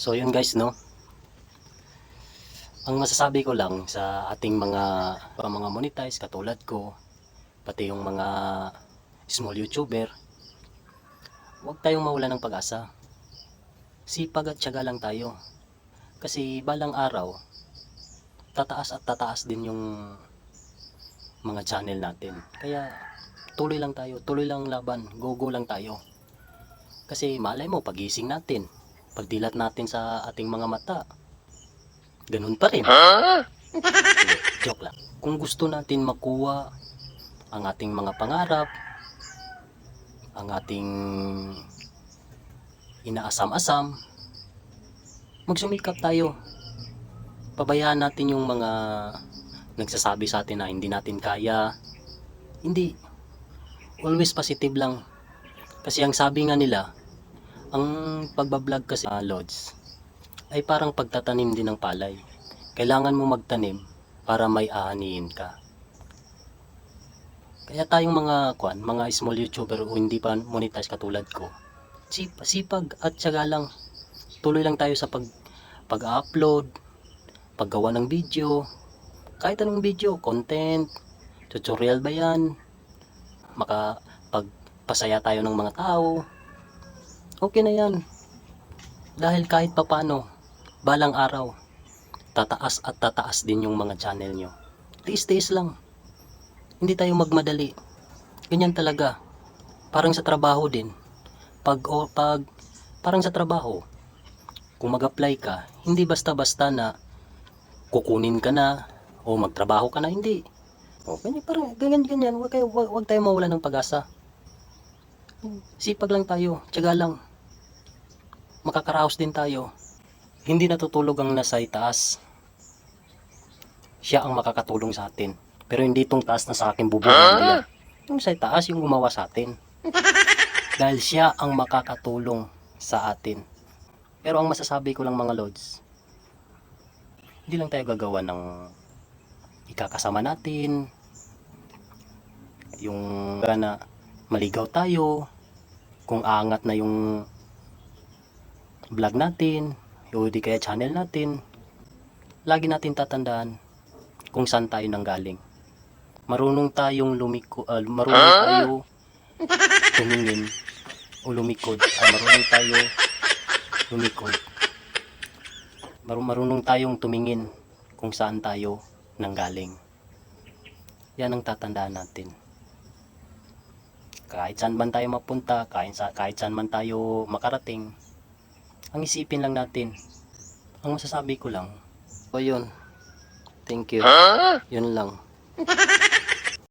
So yun guys, no, ang masasabi ko lang sa ating mga monetize katulad ko, pati yung mga small YouTuber, huwag tayong mawala ng pag-asa. Sipag at tiyaga lang tayo. Kasi balang araw, tataas at tataas din yung mga channel natin. Kaya tuloy lang tayo, tuloy lang laban, go lang tayo. Kasi malay mo, pagising natin, pagdilat natin sa ating mga mata, ganun pa rin. Joke lang. Kung gusto natin makuha ang ating mga pangarap, ang ating inaasam-asam, magsumikap tayo. Pabayaan natin yung mga nagsasabi sa atin na hindi natin kaya. Hindi. Always positive lang. Kasi ang sabi nga nila, ang pagbablog kasi, Lods, ay parang pagtatanim din ng palay. Kailangan mo magtanim para may aanihin ka. Kaya tayong mga small YouTuber o hindi pa monetize katulad ko, sipag at tiyaga lang. Tuloy lang tayo sa pag-upload, paggawa ng video, kahit anong video, content, tutorial ba yan, makapagpasaya tayo ng mga tao, okay na yan. Dahil kahit papano, balang araw, tataas at tataas din yung mga channel nyo. Tiis-tiis lang. Hindi tayo magmadali. Ganyan talaga. Parang sa trabaho din. Parang sa trabaho, kung mag-apply ka, hindi basta-basta na kukunin ka na o magtrabaho ka na, hindi. O, parang ganyan. Huwag tayo mawala ng pag-asa. Sipag lang tayo, tiyaga lang. Makakaraos din tayo. Hindi natutulog ang nasa itaas. Siya ang makakatulong sa atin. Pero hindi itong taas na sa akin bubungan niya. Yung sa itaas, yung gumawa sa atin. Dahil siya ang makakatulong sa atin. Pero ang masasabi ko lang mga Lods, hindi lang tayo gagawa ng ikakasama natin, yung na maligaw tayo, kung aangat na yung vlog natin, o di kaya channel natin, lagi natin tatandaan kung saan tayo nanggaling. Marunong tayong marunong tayo tumingin o lumikod. Marunong tayo lumikod. Marunong tayong tumingin kung saan tayo nanggaling. Yan ang tatandaan natin. Kahit saan man tayo mapunta, kahit saan man tayo makarating, ang isipin lang natin. Ang masasabi ko lang, o yun, thank you. Yun lang.